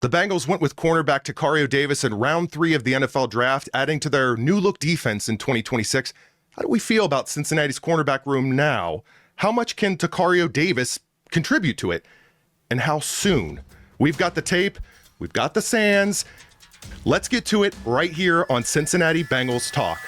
The Bengals went with cornerback Tacario Davis in round 3 of the NFL draft, adding to their new-look defense in 2026. How do we feel about Cincinnati's cornerback room now? How much can Tacario Davis contribute to it? And how soon? We've got the tape. We've got the sands. Let's get to it right here on Cincinnati Bengals Talk.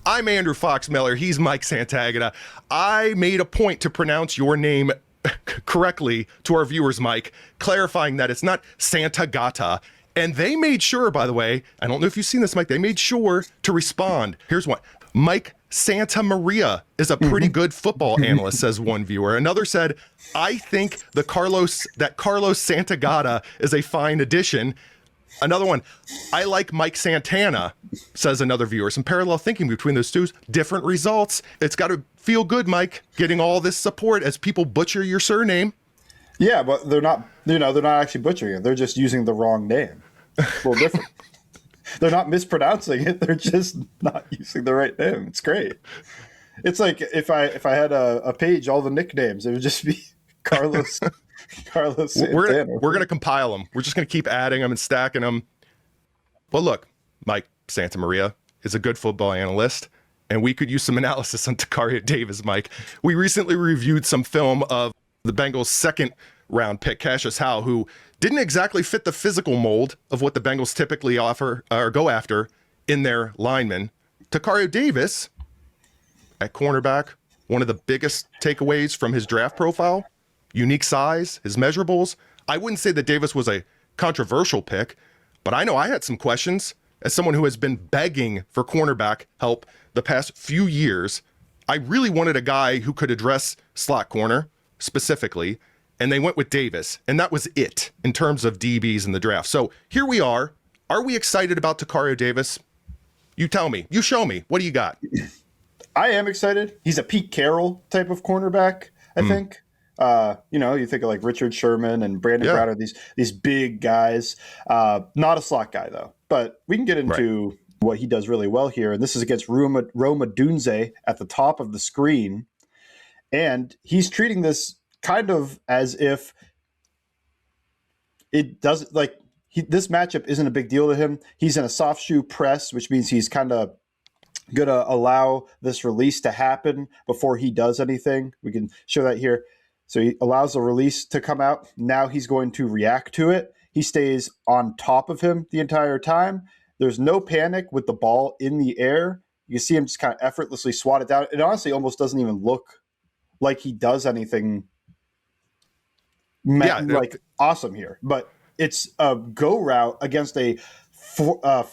I'm Andrew Fox-Miller. He's Mike Santagata. I made a point to pronounce your name correctly to our viewers, Mike, clarifying that it's not Santagata. And they made sure, by the way, I don't know if you've seen this, Mike, they made sure to respond. Here's one. Mike Santa Maria is a pretty good football analyst, says one viewer. Another said, I think Carlos Santagata is a fine addition. Another one, I like Mike Santana, says another viewer. Some parallel thinking between those two, different results. It's got to feel good, Mike, getting all this support as people butcher your surname. Yeah, but they're not actually butchering it. They're just using the wrong name. It's a little different. They're not mispronouncing it. They're just not using the right name. It's great. It's like if I had a page, all the nicknames, it would just be Carlos Santana. We're gonna compile them. We're just gonna keep adding them and stacking them. Well, look, Mike Santa Maria is a good football analyst, and we could use some analysis on Tacario Davis, Mike. We recently reviewed some film of the Bengals' second-round pick, Cassius Howe, who didn't exactly fit the physical mold of what the Bengals typically offer or go after in their linemen. Tacario Davis, at cornerback, one of the biggest takeaways from his draft profile, unique size, his measurables. I wouldn't say that Davis was a controversial pick, but I know I had some questions. As someone who has been begging for cornerback help the past few years, I really wanted a guy who could address slot corner specifically, and they went with Davis, and that was it in terms of DBs in the draft. So here we are. Are we excited about Tacario Davis? You tell me. You show me. What do you got? I am excited. He's a Pete Carroll type of cornerback, I think. You think of like Richard Sherman and Brandon Brown are these big guys. Not a slot guy though. But we can get into what he does really well here. And this is against Roma Dunze at the top of the screen. And he's treating this kind of as if it doesn't this matchup isn't a big deal to him. He's in a soft shoe press, which means he's kind of going to allow this release to happen before he does anything. We can show that here. So he allows the release to come out. Now he's going to react to it. He stays on top of him the entire time. There's no panic with the ball in the air. You see him just kind of effortlessly swat it down. It honestly almost doesn't even look like he does anything awesome here. But it's a go route against a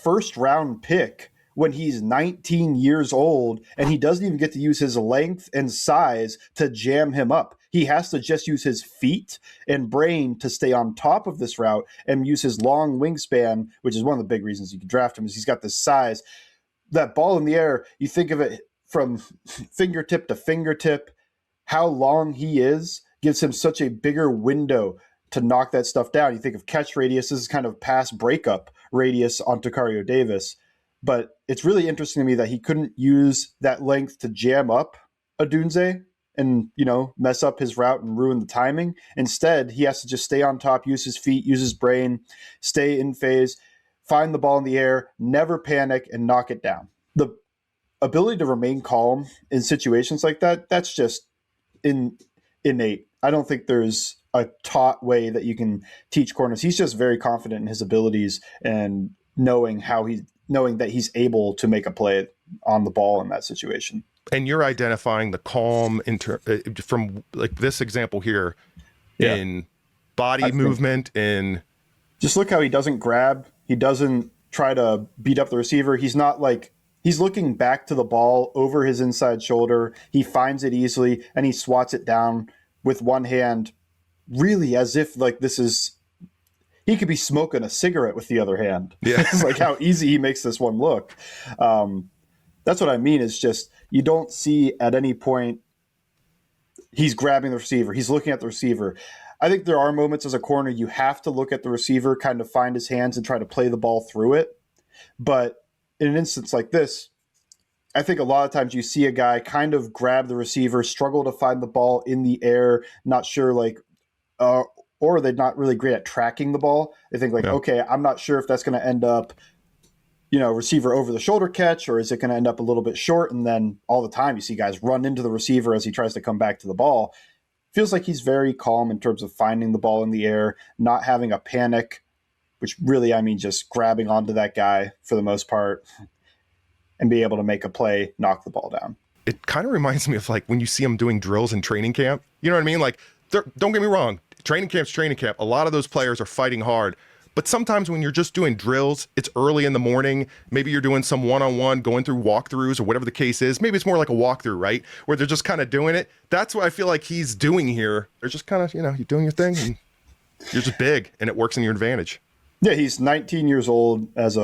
first round pick when he's 19 years old, and he doesn't even get to use his length and size to jam him up. He has to just use his feet and brain to stay on top of this route and use his long wingspan, which is one of the big reasons you can draft him, is he's got this size. That ball in the air, you think of it from fingertip to fingertip, how long he is gives him such a bigger window to knock that stuff down. You think of catch radius, this is kind of pass breakup radius on Tacario Davis. But it's really interesting to me that he couldn't use that length to jam up Odunze and, mess up his route and ruin the timing. Instead, he has to just stay on top, use his feet, use his brain, stay in phase, find the ball in the air, never panic, and knock it down. The ability to remain calm in situations like that, that's just innate. I don't think there's a taught way that you can teach corners. He's just very confident in his abilities and knowing that he's able to make a play on the ball in that situation. And you're identifying the calm from like this example here in body movement. In just look how he doesn't grab. He doesn't try to beat up the receiver. He's not he's looking back to the ball over his inside shoulder. He finds it easily and he swats it down with one hand, really as if he could be smoking a cigarette with the other hand. Yeah. It's like how easy he makes this one look. That's what I mean is just you don't see at any point he's grabbing the receiver. He's looking at the receiver. I think there are moments as a corner you have to look at the receiver, kind of find his hands and try to play the ball through it. But in an instance like this, I think a lot of times you see a guy kind of grab the receiver, struggle to find the ball in the air, not sure uh, or they're not really great at tracking the ball. They think Yeah. okay, I'm not sure if that's going to end up, receiver over the shoulder catch, or is it going to end up a little bit short? And then all the time you see guys run into the receiver as he tries to come back to the ball. Feels like he's very calm in terms of finding the ball in the air, not having a panic, which really, I mean, just grabbing onto that guy for the most part and be able to make a play, knock the ball down. It kind of reminds me of like when you see him doing drills in training camp. You know what I mean? Like, don't get me wrong, training camp's training camp. A lot of those players are fighting hard. But sometimes when you're just doing drills, it's early in the morning. Maybe you're doing some one-on-one, going through walkthroughs or whatever the case is. Maybe it's more like a walkthrough, right? Where they're just kind of doing it. That's what I feel like he's doing here. They're just kind of, you're doing your thing and you're just big and it works in your advantage. Yeah, he's 19 years old as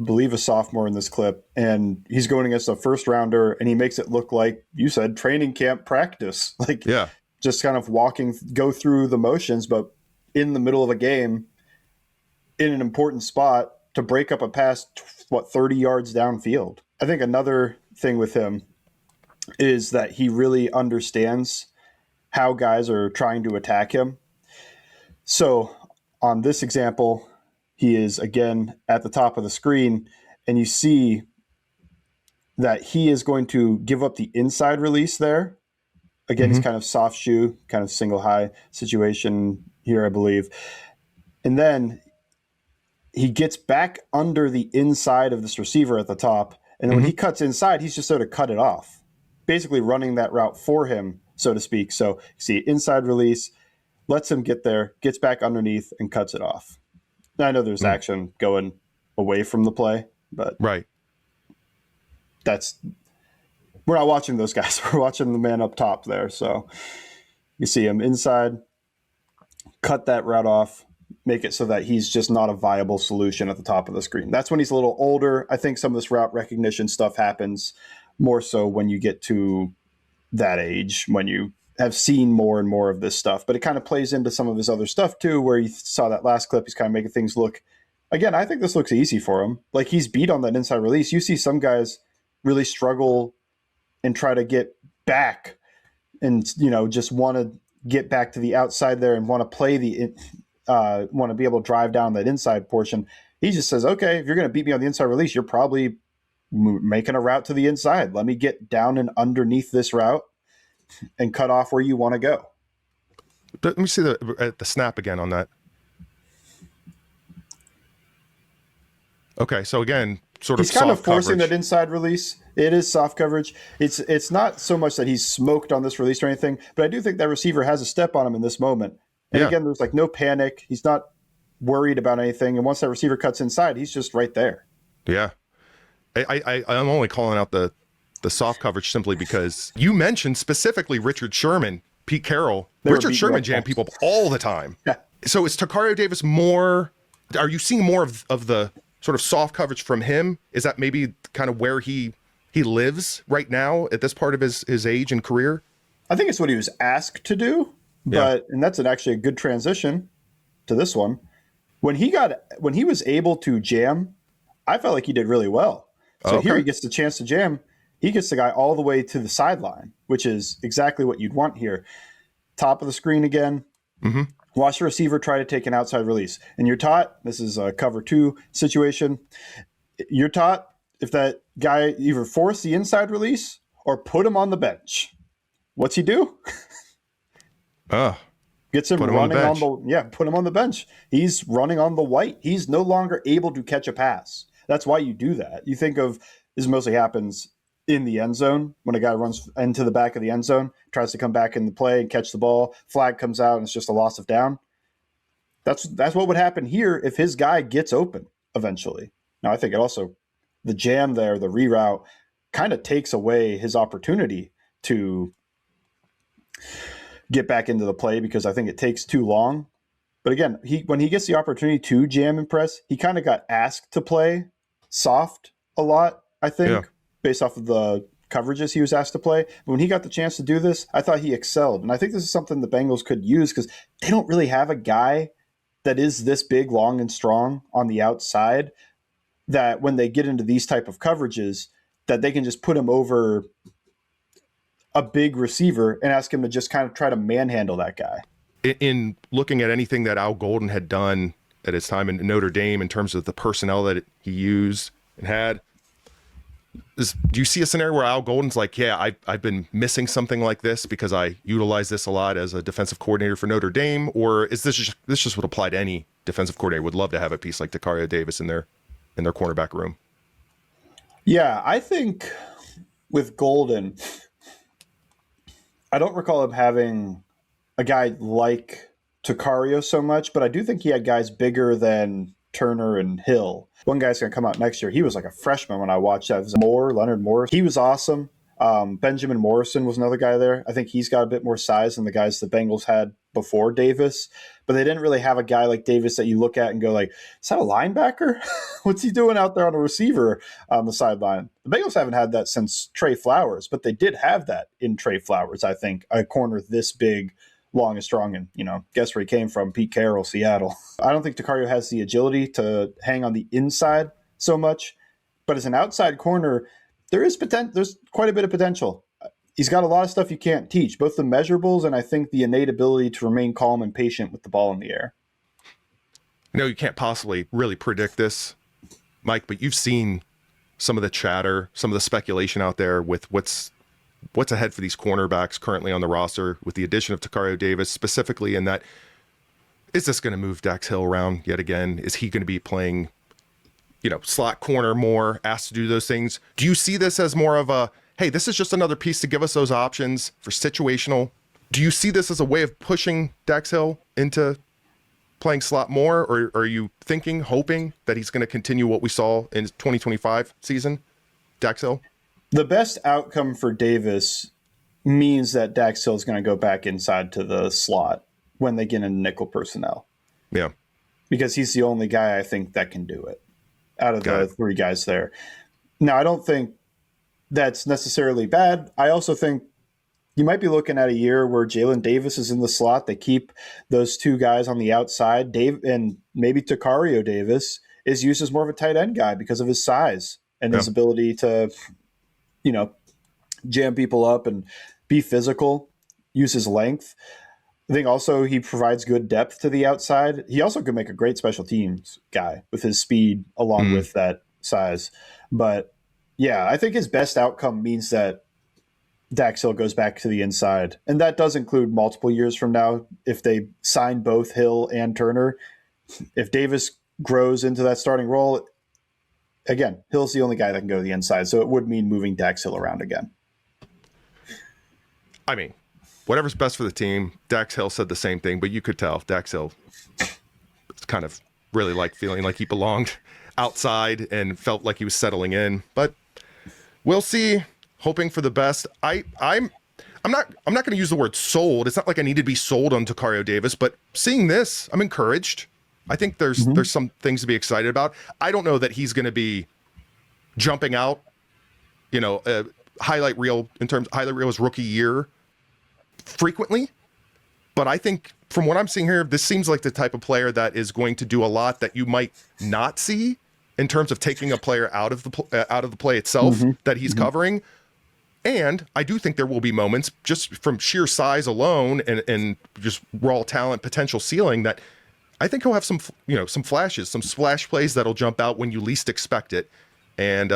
believe a sophomore in this clip, and he's going against a first rounder, and he makes it look like you said training camp practice, like just kind of go through the motions, but in the middle of a game, in an important spot to break up a pass, 30 yards downfield. I think another thing with him is that he really understands how guys are trying to attack him. So on this example, he is again at the top of the screen, and you see that he is going to give up the inside release there. Again, he's kind of soft shoe, kind of single high situation here, I believe. And then he gets back under the inside of this receiver at the top. And then when he cuts inside, he's just there to cut it off, basically running that route for him, so to speak. So you see inside release, lets him get there, gets back underneath, and cuts it off. I know there's action going away from the play, but right. We're not watching those guys. We're watching the man up top there. So you see him inside, cut that route off, make it so that he's just not a viable solution at the top of the screen. That's when he's a little older. I think some of this route recognition stuff happens more so when you get to that age, when you have seen more and more of this stuff, but it kind of plays into some of his other stuff too, where you saw that last clip, he's kind of making things look, again, I think this looks easy for him. Like he's beat on that inside release. You see some guys really struggle and try to get back and, just want to get back to the outside there and want to play want to be able to drive down that inside portion. He just says, okay, if you're going to beat me on the inside release, you're probably making a route to the inside. Let me get down and underneath this route and cut off where you want to go. Let me see the snap again on that. Okay, so again, sort of he's kind of forcing coverage. that inside release. It is soft coverage. It's not so much that he's smoked on this release or anything, but I do think that receiver has a step on him in this moment. And again, there's like no panic. He's not worried about anything. And once that receiver cuts inside, he's just right there. Yeah. I'm only calling out the soft coverage simply because you mentioned specifically Richard Sherman, Pete Carroll. Richard Sherman jammed people up all the time. Yeah. So is Tacario Davis are you seeing more of the sort of soft coverage from him? Is that maybe kind of where he lives right now at this part of his age and career? I think it's what he was asked to do, and that's actually a good transition to this one. When he was able to jam, I felt like he did really well. So here he gets the chance to jam. He gets the guy all the way to the sideline, which is exactly what you'd want here. Top of the screen again. Mm-hmm. Watch the receiver try to take an outside release. And you're taught, this is a cover 2 situation, you're taught if that guy either force the inside release or put him on the bench. What's he do? Gets him running put him on the bench. He's running on the white. He's no longer able to catch a pass. That's why you do that. You think of, this mostly happens in the end zone when a guy runs into the back of the end zone, tries to come back in the play and catch the ball, flag comes out and it's just a loss of down. That's what would happen here if his guy gets open eventually. Now I think it also, the jam there, the reroute kind of takes away his opportunity to get back into the play because I think it takes too long. But again, when he gets the opportunity to jam and press, he kind of got asked to play soft a lot, I think, based off of the coverages he was asked to play. But when he got the chance to do this, I thought he excelled. And I think this is something the Bengals could use because they don't really have a guy that is this big, long, and strong on the outside that when they get into these type of coverages, that they can just put him over a big receiver and ask him to just kind of try to manhandle that guy. In looking at anything that Al Golden had done at his time in Notre Dame in terms of the personnel that he used and had, do you see a scenario where Al Golden's like, yeah, I've been missing something like this because I utilize this a lot as a defensive coordinator for Notre Dame? Or is this just would apply to any defensive coordinator would love to have a piece like Tacario Davis in their cornerback room? Yeah, I think with Golden, I don't recall him having a guy like Tacario so much, but I do think he had guys bigger than Turner and Hill. One guy's going to come out next year. He was like a freshman when I watched that. It was Leonard Moore. He was awesome. Benjamin Morrison was another guy there. I think he's got a bit more size than the guys the Bengals had before Davis, but they didn't really have a guy like Davis that you look at and go like, is that a linebacker? What's he doing out there on a receiver on the sideline? The Bengals haven't had that since Trey Flowers, but they did have that in Trey Flowers, I think, a corner this big, long and strong, and guess where he came from? Pete Carroll, Seattle. I don't think Tacario has the agility to hang on the inside so much, but as an outside corner, there's quite a bit of potential. He's got a lot of stuff you can't teach, both the measurables and I think the innate ability to remain calm and patient with the ball in the air. No, you can't possibly really predict this, Mike, but you've seen some of the chatter, some of the speculation out there with what's ahead for these cornerbacks currently on the roster with the addition of Tacario Davis, specifically in that, is this going to move Dax Hill around yet again? Is he going to be playing, slot corner more, asked to do those things? Do you see this as more of a, hey, this is just another piece to give us those options for situational? Do you see this as a way of pushing Dax Hill into playing slot more, or are you hoping that he's going to continue what we saw in 2025 season, Dax Hill? The best outcome for Davis means that Dax Hill is going to go back inside to the slot when they get in nickel personnel. Yeah. Because he's the only guy I think that can do it out of the three guys there. Now, I don't think that's necessarily bad. I also think you might be looking at a year where Jalen Davis is in the slot. They keep those two guys on the outside. And maybe Tacario Davis is used as more of a tight end guy because of his size and his ability to, jam people up and be physical, use his length. I think also he provides good depth to the outside. He also could make a great special teams guy with his speed along with that size. But yeah, I think his best outcome means that Dax Hill goes back to the inside. And that does include multiple years from now if they sign both Hill and Turner. If Davis grows into that starting role, again, Hill's the only guy that can go to the inside. So it would mean moving Dax Hill around again. I mean, whatever's best for the team. Dax Hill said the same thing, but you could tell Dax Hill kind of really liked feeling like he belonged outside and felt like he was settling in. But we'll see. Hoping for the best. I'm not going to use the word sold. It's not like I need to be sold on Tacario Davis, but seeing this, I'm encouraged. I think there's some things to be excited about. I don't know that he's going to be jumping out, highlight reel his rookie year frequently, but I think from what I'm seeing here, this seems like the type of player that is going to do a lot that you might not see in terms of taking a player out of the play itself that he's covering. And I do think there will be moments just from sheer size alone and just raw talent, potential ceiling, that I think he'll have some flashes, some splash plays that'll jump out when you least expect it. And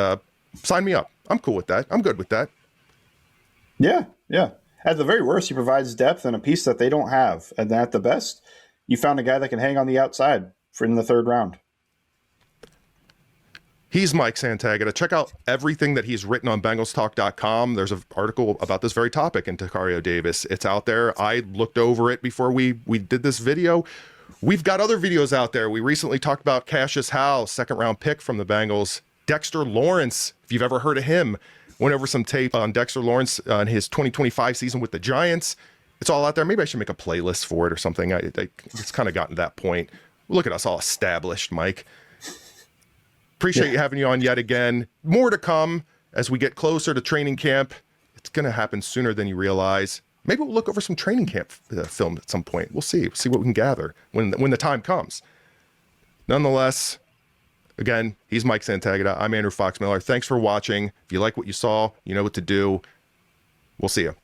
sign me up. I'm cool with that. I'm good with that. Yeah. At the very worst, he provides depth and a piece that they don't have. And at the best, you found a guy that can hang on the outside for in the third round. He's Mike Santagata. Check out everything that he's written on BengalsTalk.com. There's an article about this very topic in Tacario Davis. It's out there. I looked over it before we did this video. We've got other videos out there. We recently talked about Cassius Howe, second-round pick from the Bengals. Dexter Lawrence, if you've ever heard of him, went over some tape on Dexter Lawrence on his 2025 season with the Giants. It's all out there. Maybe I should make a playlist for it or something. It's kind of gotten to that point. Look at us all established, Mike. Appreciate you having you on yet again. More to come as we get closer to training camp. It's going to happen sooner than you realize. Maybe we'll look over some training camp film at some point. We'll see what we can gather when the time comes. Nonetheless, Again, he's Mike Santagata. I'm Andrew Fox Miller. Thanks for watching. If you like what you saw, you know what to do. We'll see you.